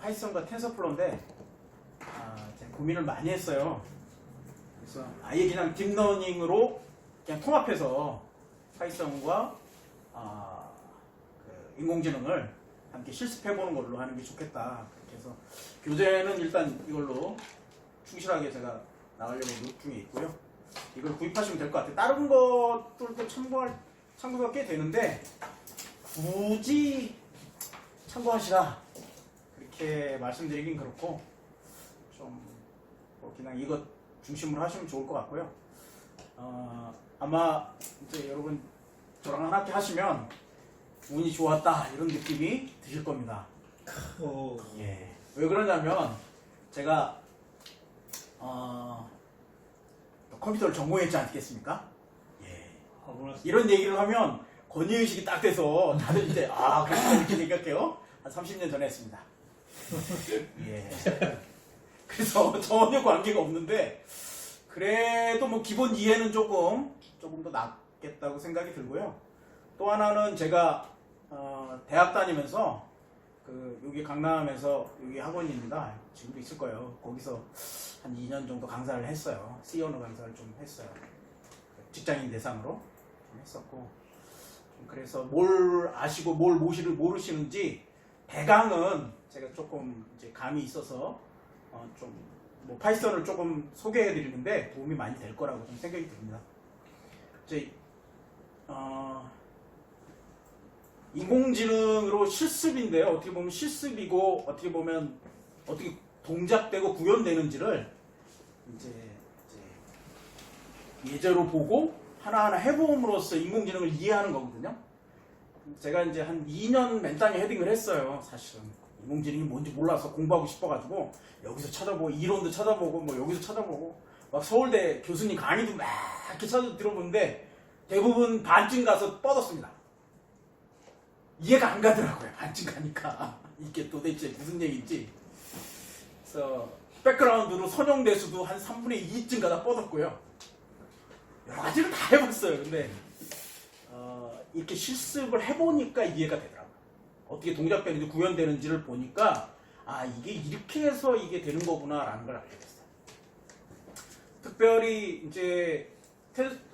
파이썬과 텐서플로우인데 제가 고민을 많이 했어요. 그래서 아예 그냥 딥러닝으로 그냥 통합해서 파이썬과 그 인공지능을 함께 실습해보는 걸로 하는 게 좋겠다. 그래서 교재는 일단 이걸로 충실하게 제가 나가려고 노력 중에 있고요. 이걸 구입하시면 될 것 같아요. 다른 것들도 참고가 꽤 되는데 굳이 참고하시라 그렇게 말씀드리긴 그렇고 좀 그냥 이것 중심으로 하시면 좋을 것 같고요. 아마 이제 여러분 저랑 함께 하시면 운이 좋았다 이런 느낌이 드실 겁니다. 예. 왜 그러냐면 제가 컴퓨터를 전공했지 않겠습니까? 예. 이런 얘기를 하면 권위의식이 딱 돼서 다들 이제 그렇구나 이렇게 생각해요. 한 30년 전에 했습니다. 예. 그래서 전혀 관계가 없는데 그래도 뭐 기본 이해는 조금 더 낫겠다고 생각이 들고요. 또 하나는 제가 대학 다니면서 여기 강남에서 여기 학원입니다. 지금도 있을 거예요. 거기서 한 2년 정도 강사를 했어요. C 언어 강사를 좀 했어요. 직장인 대상으로 좀 했었고 그래서 뭘 아시고 뭘 모르시는지 배강은 제가 조금 이제 감이 있어서 뭐 파이썬을 조금 소개해 드리는데 도움이 많이 될 거라고 좀 생각이 듭니다. 이제 인공지능으로 실습인데요. 어떻게 보면 실습이고 어떻게 보면 어떻게 동작되고 구현되는지를 이제 예제로 보고 하나하나 해봄으로써 인공지능을 이해하는 거거든요. 제가 이제 한 2년 맨땅에 헤딩을 했어요. 사실은 인공지능이 뭔지 몰라서 공부하고 싶어가지고 여기서 찾아보고 이론도 찾아보고 뭐 여기서 찾아보고 막 서울대 교수님 강의도 막 이렇게 찾아 들어보는데 대부분 반쯤 가서 뻗었습니다. 이해가 안 가더라고요. 반쯤 가니까 이게 도대체 무슨 얘기인지. 그래서 백그라운드로 선형대수도 한 3분의 2쯤 가다 뻗었고요. 여러 가지를 다 해봤어요. 근데 이렇게 실습을 해보니까 이해가 되더라고요. 어떻게 동작되는지 구현되는지를 보니까 이게 이렇게 해서 이게 되는 거구나라는 걸 알게 됐어요. 특별히 이제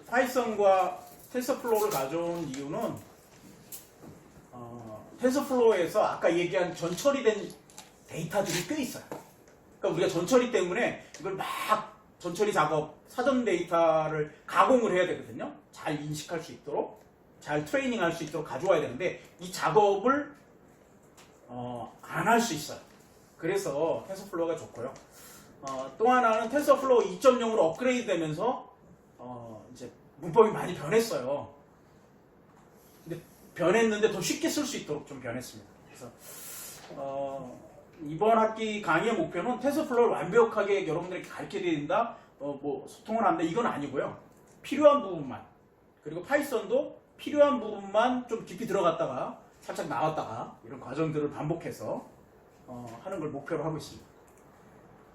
파이썬과 텐서플로우를 가져온 이유는 텐서플로우에서 아까 얘기한 전처리된 데이터들이 꽤 있어요. 그러니까 우리가 전처리 때문에 이걸 막 전처리 작업, 사전 데이터를 가공을 해야 되거든요. 잘 인식할 수 있도록, 잘 트레이닝 할 수 있도록 가져와야 되는데 이 작업을 안 할 수 있어요. 그래서 텐서플로우가 좋고요. 또 하나는 텐서플로우 2.0으로 업그레이드 되면서 이제 문법이 많이 변했어요. 근데 변했는데 더 쉽게 쓸 수 있도록 좀 변했습니다. 그래서 이번 학기 강의의 목표는 텐서플로우를 완벽하게 여러분들에게 가르쳐드려야 된다, 뭐 소통을 한다 이건 아니고요. 필요한 부분만, 그리고 파이썬도 필요한 부분만 좀 깊이 들어갔다가 살짝 나왔다가 이런 과정들을 반복해서 하는 걸 목표로 하고 있습니다.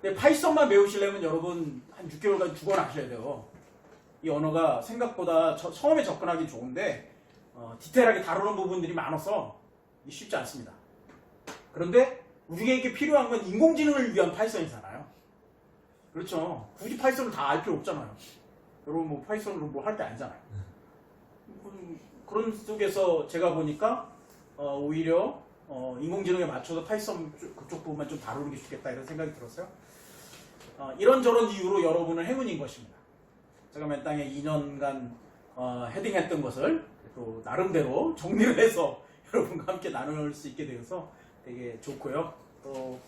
근데 파이썬만 배우시려면 여러분 한 6개월간 죽어나셔야 돼요. 이 언어가 생각보다 처음에 접근하기 좋은데 디테일하게 다루는 부분들이 많아서 쉽지 않습니다. 그런데 우리에게 필요한 건 인공지능을 위한 파이썬이잖아요. 그렇죠. 굳이 파이썬을 다 알 필요 없잖아요. 여러분 뭐 파이썬으로 뭐 할 때 아니잖아요. 그런 속에서 제가 보니까 오히려 인공지능에 맞춰서 파이썬 그쪽 부분만 좀 다루는 게 좋겠다 이런 생각이 들었어요. 이런저런 이유로 여러분은 행운인 것입니다. 제가 맨땅에 2년간 헤딩했던 것을 또 나름대로 정리를 해서 여러분과 함께 나눌 수 있게 되어서 되게 좋고요. 또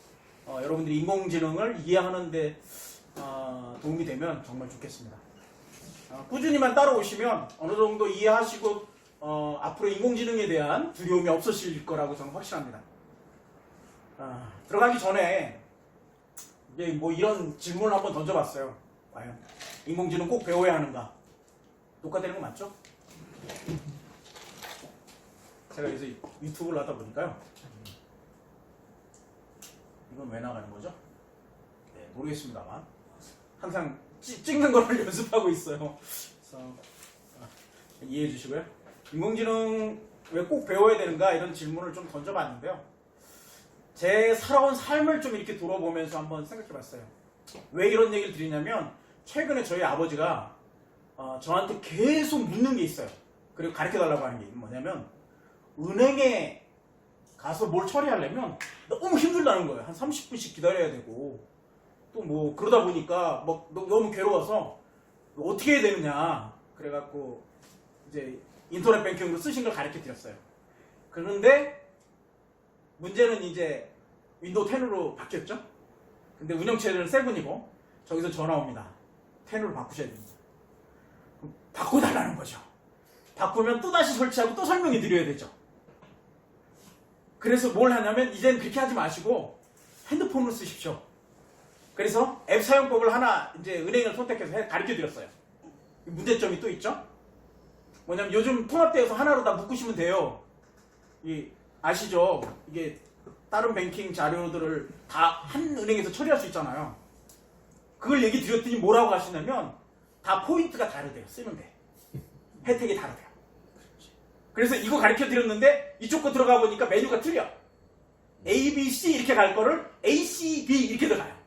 여러분들이 인공지능을 이해하는 데 도움이 되면 정말 좋겠습니다. 꾸준히만 따라오시면 어느 정도 이해하시고 앞으로 인공지능에 대한 두려움이 없어질 거라고 저는 확신합니다. 들어가기 전에 이제 뭐 이런 질문을 한번 던져봤어요. 과연 인공지능 꼭 배워야 하는가? 녹화되는 거 맞죠? 제가 여기서 유튜브를 하다 보니까요. 이건 왜 나가는 거죠? 네, 모르겠습니다만 항상 찍는 거를 연습하고 있어요. 그래서 이해해 주시고요. 인공지능 왜 꼭 배워야 되는가 이런 질문을 좀 던져봤는데요. 제 살아온 삶을 좀 이렇게 돌아보면서 한번 생각해봤어요. 왜 이런 얘기를 드리냐면 최근에 저희 아버지가 저한테 계속 묻는 게 있어요. 그리고 가르쳐달라고 하는 게 뭐냐면 은행에 가서 뭘 처리하려면 너무 힘들다는 거예요. 한 30분씩 기다려야 되고 또 뭐 그러다 보니까 뭐 너무 괴로워서 어떻게 해야 되느냐 그래갖고 이제 인터넷 뱅킹으로 쓰신 걸 가르쳐 드렸어요. 그런데 문제는 이제 윈도우 10으로 바뀌었죠. 근데 운영체제는 7이고 저기서 전화 옵니다. 10으로 바꾸셔야 됩니다. 바꿔달라는 거죠. 바꾸면 또다시 설치하고 또 설명해 드려야 되죠. 그래서 뭘 하냐면 이제는 그렇게 하지 마시고 핸드폰으로 쓰십시오. 그래서 앱 사용법을 하나 이제 은행을 선택해서 가르쳐 드렸어요. 문제점이 또 있죠. 뭐냐면 요즘 통합되어서 하나로 다 묶으시면 돼요. 아시죠? 이게 다른 뱅킹 자료들을 다 한 은행에서 처리할 수 있잖아요. 그걸 얘기 드렸더니 뭐라고 하시냐면 다 포인트가 다르대요. 쓰는데 혜택이 다르대요. 그래서 이거 가르쳐 드렸는데 이쪽 거 들어가 보니까 메뉴가 틀려. A, B, C 이렇게 갈 거를 A, C, B 이렇게 들어가요.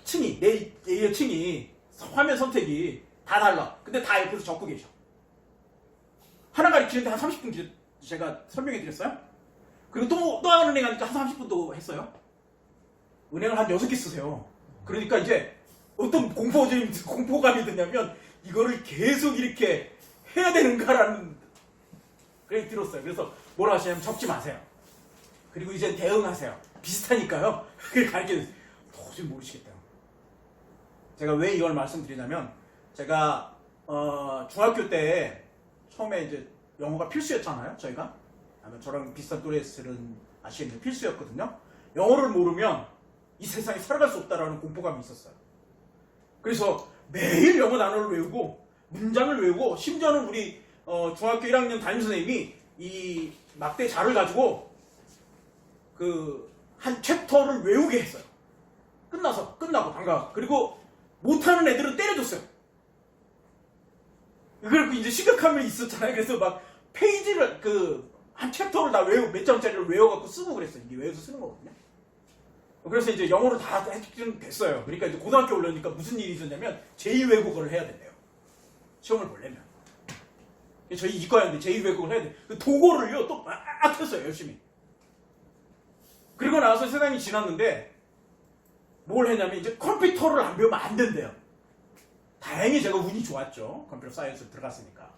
층이 내 층이 화면 선택이 다 달라. 근데 다 옆에서 적고 계셔. 하나 가르치는데 한 30분 제가 설명해 드렸어요. 그리고 또 한 은행 하니까 한 30분도 했어요. 은행을 한 6개 쓰세요. 그러니까 이제 어떤 공포감이 드냐면 이거를 계속 이렇게 해야 되는가라는 그게 들었어요. 그래서 뭐라 하시냐면 적지 마세요. 그리고 이제 대응하세요. 비슷하니까요. 그걸 가르쳐주세요. 도저히 모르시겠다. 제가 왜 이걸 말씀드리냐면 제가 중학교 때 처음에 이제 영어가 필수였잖아요. 저희가 아마 저랑 비슷한 또래들은 아시겠는데 필수였거든요. 영어를 모르면 이 세상에 살아갈 수 없다라는 공포감이 있었어요. 그래서 매일 영어 단어를 외우고 문장을 외우고 심지어는 우리 중학교 1학년 담임선생님이 이 막대 자를 가지고 그 한 챕터를 외우게 했어요. 끝나고 방과 그리고 못하는 애들은 때려줬어요. 그리고 이제 시각함이 있었잖아요. 그래서 막 페이지를 한 챕터를 다 몇 장짜리를 외워갖고 쓰고 그랬어요. 이게 외워서 쓰는 거거든요. 그래서 이제 영어를 다 됐어요. 그러니까 이제 고등학교 올라오니까 무슨 일이 있었냐면 제2외국어를 해야 된대요. 시험을 보려면. 저희 이과였는데 제2외국어를 해야 돼요. 도고를요 또 막 했어요. 열심히. 그리고 나서 세상이 지났는데 뭘 했냐면 이제 컴퓨터를 안 배우면 안 된대요. 다행히 제가 운이 좋았죠. 컴퓨터 사이언스 들어갔으니까.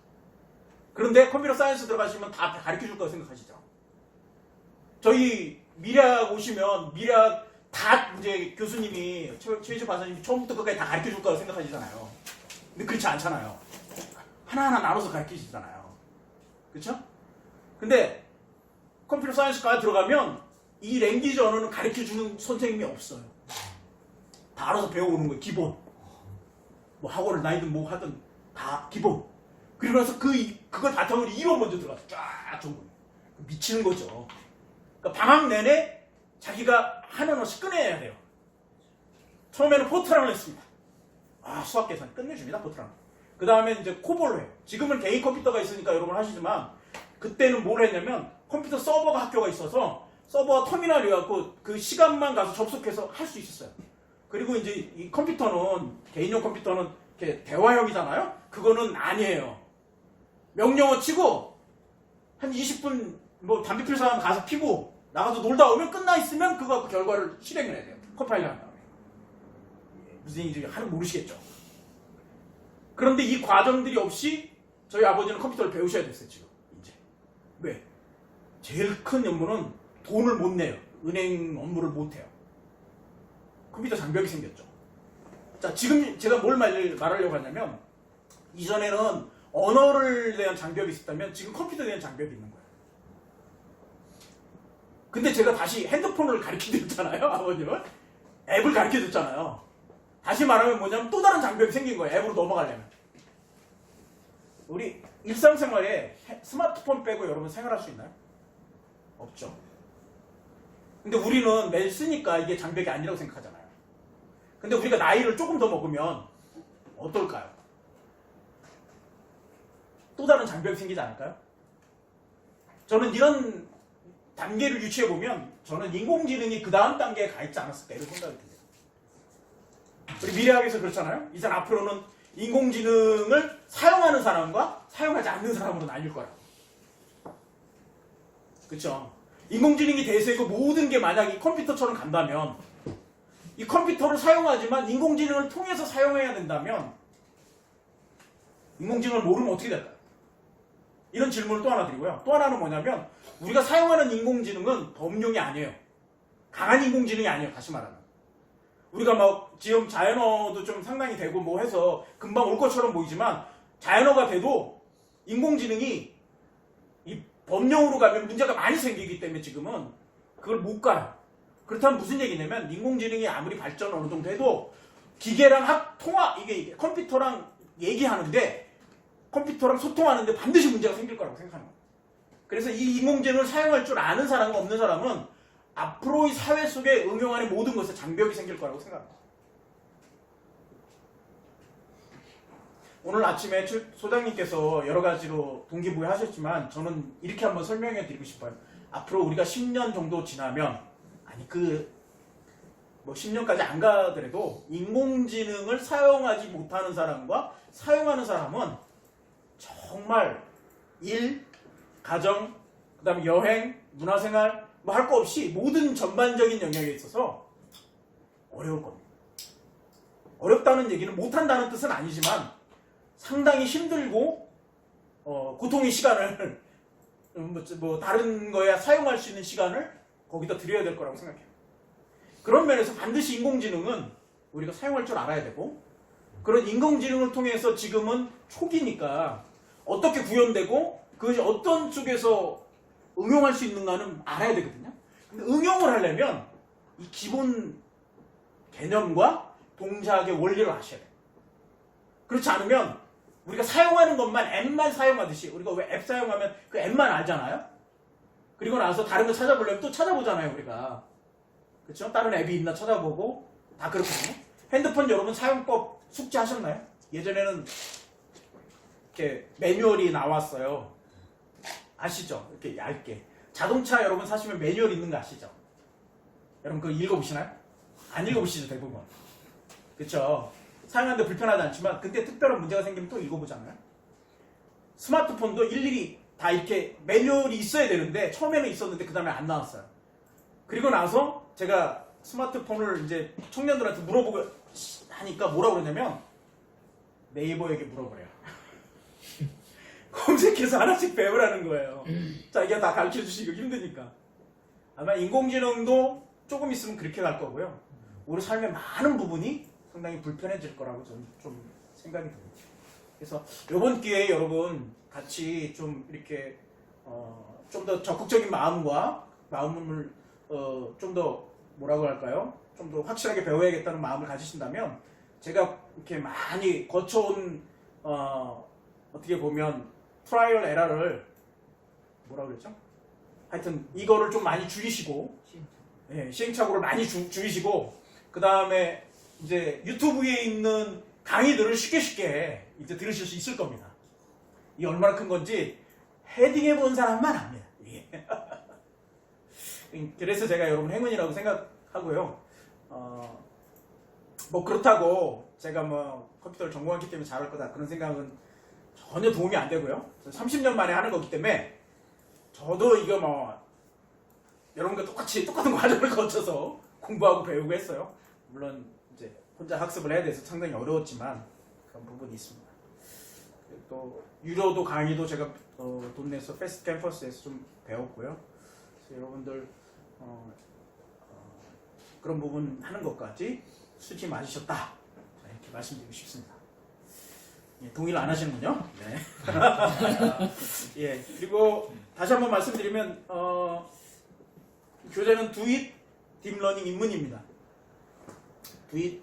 그런데 컴퓨터 사이언스 들어가시면 다 가르쳐 줄 거라고 생각하시죠. 저희 미래학 오시면 미래학 다 이제 교수님이 최희주 박사님이 처음부터 끝까지 다 가르쳐 줄 거라고 생각하시잖아요. 근데 그렇지 않잖아요. 하나하나 나눠서 가르치시잖아요. 그렇죠? 근데 컴퓨터 사이언스과에 들어가면 이 랭귀지 언어는 가르쳐 주는 선생님이 없어요. 다 알아서 배워오는 거예요. 기본. 뭐 학원을 다니든 뭐 하든 다 기본. 그리고 나서 그걸 바탕으로 이론 먼저 들어가서 쫙 전부 미치는 거죠. 그러니까 방학 내내 자기가 한 언어씩 꺼내야 돼요. 처음에는 포트랑을 했습니다. 수학 계산 끝내줍니다. 포트랑. 그 다음에 이제 코볼로 해요. 지금은 개인 컴퓨터가 있으니까 여러분 하시지만 그때는 뭘 했냐면 컴퓨터 서버가 학교가 있어서 서버와 터미널이 갖고 그 시간만 가서 접속해서 할 수 있었어요. 그리고 이제 이 컴퓨터는 개인용 컴퓨터는 이렇게 대화형이잖아요. 그거는 아니에요. 명령어 치고 한 20분 뭐 담배 필 사람 가서 피고 나가서 놀다 오면 끝나 있으면 그거 갖고 결과를 실행을 해야 돼요. 컴파일을 한 다음에. 무슨 얘기인지 하는 모르시겠죠. 그런데 이 과정들이 없이 저희 아버지는 컴퓨터를 배우셔야 됐어요. 지금 이제. 왜? 제일 큰 연문은 돈을 못 내요. 은행 업무를 못 해요. 컴퓨터 장벽이 생겼죠. 자, 지금 제가 뭘 말하려고 하냐면 이전에는 언어를 대한 장벽이 있었다면 지금 컴퓨터에 대한 장벽이 있는 거예요. 근데 제가 다시 핸드폰을 가르쳐드렸잖아요. 아버님은. 앱을 가르쳐줬잖아요. 다시 말하면 뭐냐면 또 다른 장벽이 생긴 거예요. 앱으로 넘어가려면. 우리 일상생활에 스마트폰 빼고 여러분 생활할 수 있나요? 없죠. 근데 우리는 매일 쓰니까 이게 장벽이 아니라고 생각하잖아요. 근데 우리가 나이를 조금 더 먹으면 어떨까요? 또 다른 장벽이 생기지 않을까요? 저는 이런 단계를 유추해 보면 저는 인공지능이 그 다음 단계에 가 있지 않았을까 이런 생각이 듭니다. 우리 미래학에서 그렇잖아요. 이제 앞으로는 인공지능을 사용하는 사람과 사용하지 않는 사람으로 나뉠 거라고. 그렇죠? 인공지능이 대세고 모든 게 만약 이 컴퓨터처럼 간다면 이 컴퓨터를 사용하지만 인공지능을 통해서 사용해야 된다면 인공지능을 모르면 어떻게 될까요? 이런 질문을 또 하나 드리고요. 또 하나는 뭐냐면 우리가 사용하는 인공지능은 범용이 아니에요. 강한 인공지능이 아니에요. 다시 말하면. 우리가 막 지금 자연어도 좀 상당히 되고 뭐 해서 금방 올 것처럼 보이지만 자연어가 돼도 인공지능이 이 범용으로 가면 문제가 많이 생기기 때문에 지금은 그걸 못 가요. 그렇다면 무슨 얘기냐면 인공지능이 아무리 발전 어느 정도 해도 기계랑 통화 이게 컴퓨터랑 얘기하는데 컴퓨터랑 소통하는데 반드시 문제가 생길 거라고 생각하는 거예요. 그래서 이 인공지능을 사용할 줄 아는 사람과 없는 사람은 앞으로 이 사회 속에 응용하는 모든 것에 장벽이 생길 거라고 생각합니다. 오늘 아침에 소장님께서 여러 가지로 동기부여 하셨지만 저는 이렇게 한번 설명해 드리고 싶어요. 앞으로 우리가 10년 정도 지나면 아니 뭐 10년까지 안 가더라도 인공지능을 사용하지 못하는 사람과 사용하는 사람은 정말 일, 가정, 그 다음에 여행, 문화생활 뭐 할 거 없이 모든 전반적인 영역에 있어서 어려울 겁니다. 어렵다는 얘기는 못한다는 뜻은 아니지만 상당히 힘들고 고통의 시간을 뭐 다른 거에 사용할 수 있는 시간을 거기다 드려야 될 거라고 생각해요. 그런 면에서 반드시 인공지능은 우리가 사용할 줄 알아야 되고 그런 인공지능을 통해서 지금은 초기니까 어떻게 구현되고 그것이 어떤 쪽에서 응용할 수 있는가는 알아야 되거든요. 근데 응용을 하려면 이 기본 개념과 동작의 원리를 아셔야 돼요. 그렇지 않으면 우리가 사용하는 것만 앱만 사용하듯이 우리가 왜 앱 사용하면 그 앱만 알잖아요. 그리고 나서 다른 거 찾아보려면 또 찾아보잖아요. 우리가. 그렇죠? 다른 앱이 있나 찾아보고 다 그렇거든요. 핸드폰 여러분 사용법 숙지하셨나요? 예전에는 이렇게 매뉴얼이 나왔어요. 아시죠? 이렇게 얇게. 자동차 여러분 사시면 매뉴얼 있는 거 아시죠? 여러분 그거 읽어보시나요? 안 읽어보시죠 대부분. 그렇죠? 사용하는데 불편하지 않지만 근데 특별한 문제가 생기면 또 읽어보잖아요. 스마트폰도 일일이 다 이렇게 매뉴얼이 있어야 되는데 처음에는 있었는데 그 다음에 안 나왔어요. 그리고 나서 제가 스마트폰을 이제 청년들한테 물어보고 하니까 뭐라 그러냐면 네이버에게 물어보래요. 검색해서 하나씩 배우라는 거예요. 자기가 다 가르쳐 주시고 힘드니까. 아마 인공지능도 조금 있으면 그렇게 갈 거고요. 우리 삶의 많은 부분이 상당히 불편해질 거라고 저는 좀 생각이 듭니다. 그래서 이번 기회에 여러분 같이 좀 이렇게 좀 더 적극적인 마음과 마음을 좀 더 뭐라고 할까요? 좀 더 확실하게 배워야겠다는 마음을 가지신다면 제가 이렇게 많이 거쳐온 어떻게 보면 트라이얼 에러를 뭐라고 그랬죠? 하여튼 이거를 좀 많이 줄이시고 시행착오를 많이 줄이시고 그 다음에 이제 유튜브에 있는 강의들을 쉽게 이제 들으실 수 있을 겁니다. 이게 얼마나 큰 건지 헤딩해 본 사람만 압니다. 그래서 제가 여러분 행운이라고 생각하고요. 뭐 그렇다고 제가 뭐 컴퓨터를 전공했기 때문에 잘할 거다 그런 생각은 전혀 도움이 안 되고요. 30년 만에 하는 거기 때문에 저도 이거 뭐 여러분과 똑같은 과정을 거쳐서 공부하고 배우고 했어요. 물론 이제 혼자 학습을 해야 돼서 상당히 어려웠지만 그런 부분이 있습니다. 또 유료도 강의도 제가 돈 내서 패스트 캠퍼스에서 좀 배웠고요. 그래서 여러분들 그런 부분 하는 것까지 수지 맞으셨다 이렇게 말씀드리고 싶습니다. 예, 동의를 안 하시는군요. 네. 예, 그리고 다시 한번 말씀드리면 교재는 두잇 딥러닝 입문입니다. 두잇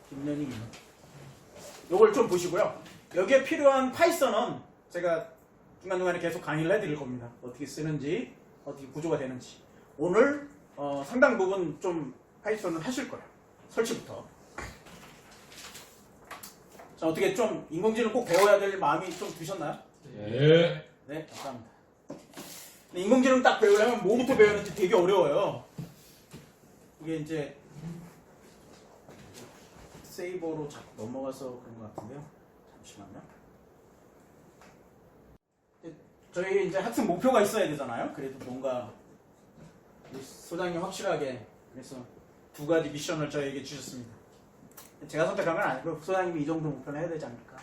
딥러닝 입문. 요걸 좀 보시고요. 여기에 필요한 파이썬은 제가 중간중간에 계속 강의를 해드릴 겁니다. 어떻게 쓰는지, 어떻게 구조가 되는지. 오늘 상당 부분 좀 파이썬을 하실 거예요. 설치부터. 자, 어떻게 좀 인공지능 꼭 배워야 될 마음이 좀 드셨나요? 네. 네, 감사합니다. 인공지능 딱 배우려면 뭐부터 배우는지 되게 어려워요. 이게 이제 세이버로 자꾸 넘어가서 그런 것 같은데요. 잠시만요. 저희 이제 학습 목표가 있어야 되잖아요. 그래도 뭔가 소장님 확실하게 그래서 2가지 미션을 저에게 주셨습니다. 제가 선택한 건 아니고 소장님이 이 정도 목표는 해야 되지 않을까.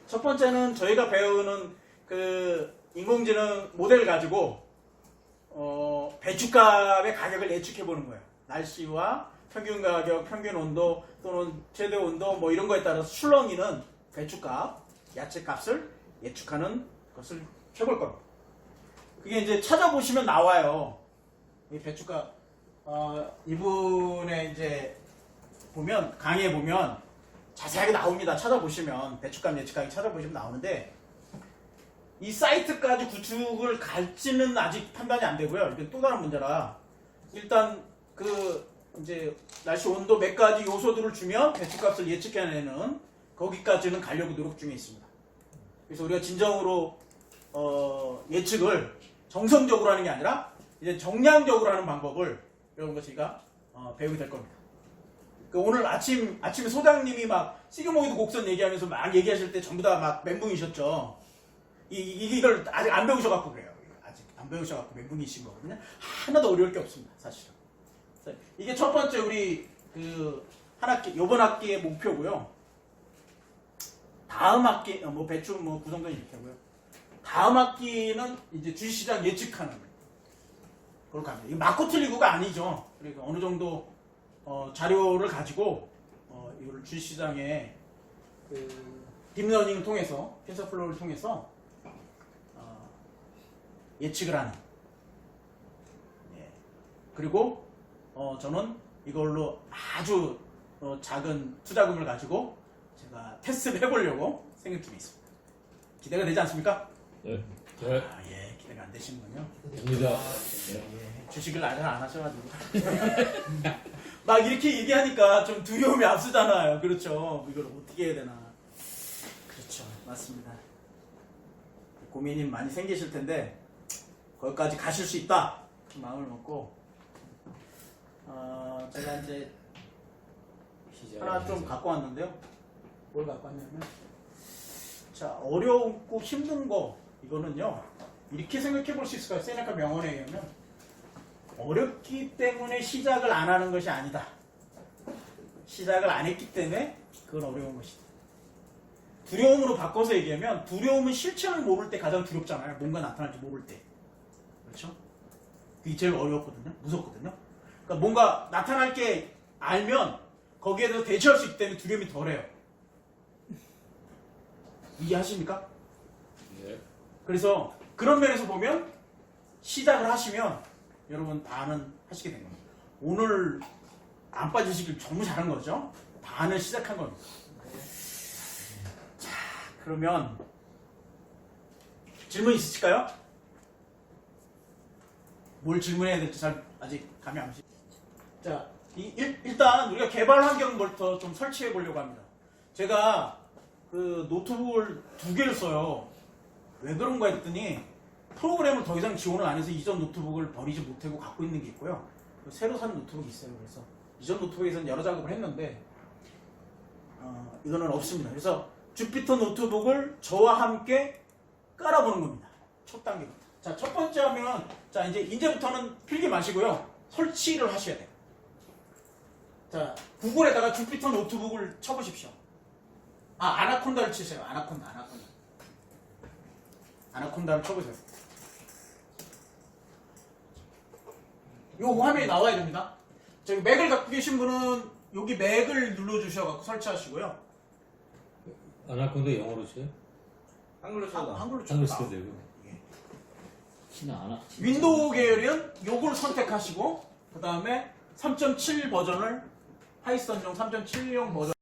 첫 번째는 저희가 배우는 그 인공지능 모델 가지고 배춧값의 가격을 예측해 보는 거예요. 날씨와 평균 가격, 평균 온도 또는 최대 온도 뭐 이런 거에 따라서 출렁이는 배춧값, 야채값을 예측하는 것을 해볼 겁니다. 그게 이제 찾아보시면 나와요. 이 배춧값 이분의 이제 보면 강의에 보면 자세하게 나옵니다. 찾아보시면 배춧값 예측하기 찾아보시면 나오는데 이 사이트까지 구축을 갈지는 아직 판단이 안 되고요. 이게 또 다른 문제라 일단 그 이제 날씨 온도 몇 가지 요소들을 주면 배추값을 예측해내는 거기까지는 가려고 노력 중에 있습니다. 그래서 우리가 진정으로 예측을 정성적으로 하는 게 아니라 이제 정량적으로 하는 방법을 이런 거 저희가 배우게 될 겁니다. 오늘 아침에 소장님이 막 시그모이드 곡선 얘기하면서 막 얘기하실 때 전부 다 막 멘붕이셨죠. 이걸 아직 안 배우셔갖고 그래요. 아직 안 배우셔갖고 멘붕이신 거거든요. 하나도 어려울 게 없습니다, 사실은. 이게 첫 번째 우리 요번 학기의 목표고요. 다음 학기 뭐 배추 뭐 그 정도는 이렇게 하고요. 다음 학기는 이제 주식시장 예측하는 그걸 갑니다. 이게 맞고 틀리고가 아니죠. 그러니까 어느 정도 자료를 가지고 이걸 주식시장에 딥러닝을 통해서 텐서플로우를 통해서 예측을 하는. 예. 그리고 저는 이걸로 아주 작은 투자금을 가지고 제가 테스트를 해보려고 생각 중에 있습니다. 기대가 되지 않습니까? 네. 아, 예, 기대가 안 되시는군요. 됩니다. 예, 주식을 아직 안 하셔가지고 막 이렇게 얘기하니까 좀 두려움이 앞서잖아요. 그렇죠. 이걸 어떻게 해야 되나. 그렇죠, 맞습니다. 고민이 많이 생기실 텐데 거기까지 가실 수 있다 마음을 먹고 제가 이제 하나 좀 갖고 왔는데요. 뭘 갖고 왔냐면 자, 어렵고 힘든 거 이거는요 이렇게 생각해 볼 수 있을 거예요. 세네카 명언에 의하면 어렵기 때문에 시작을 안 하는 것이 아니다. 시작을 안 했기 때문에 그건 어려운 것이다. 두려움으로 바꿔서 얘기하면 두려움은 실체를 모를 때 가장 두렵잖아요. 뭔가 나타날지 모를 때. 그렇죠? 그게 제일 어렵거든요. 무섭거든요. 그러니까 뭔가 나타날 게 알면 거기에 대해서 대처할 수 있기 때문에 두려움이 덜해요. 이해하십니까? 네. 그래서 그런 면에서 보면 시작을 하시면 여러분 반은 하시게 된 겁니다. 오늘 안 빠지시길 너무 잘한 거죠? 반을 시작한 겁니다. 자, 그러면 질문 있으실까요? 뭘 질문해야 될지 아직 감이 안 오시죠? 자, 일단 우리가 개발 환경부터 좀 설치해 보려고 합니다. 제가 그 노트북을 2개를 써요. 왜 그런가 했더니 프로그램을 더 이상 지원을 안 해서 이전 노트북을 버리지 못하고 갖고 있는 게 있고요. 새로 산 노트북이 있어요. 그래서 이전 노트북에서는 여러 작업을 했는데 이거는 없습니다. 그래서 주피터 노트북을 저와 함께 깔아보는 겁니다. 첫 단계부터. 자, 첫 번째 하면 자 이제부터는 필기 마시고요. 설치를 하셔야 돼요. 자, 구글에다가 주피터 노트북을 쳐보십시오. 아나콘다를 치세요. 아나콘다를 쳐보세요. 요 화면이 나와야 됩니다. 저기 맥을 갖고 계신 분은 여기 맥을 눌러주셔서 설치하시고요. 아나콘다 영어로 쳐요? 한글로 쳐도 한글로 한글 쳐도 써도 되고. 윈도우 계열은 요걸 선택하시고 그 다음에 3.7 버전을 파이썬용 3.7용 버전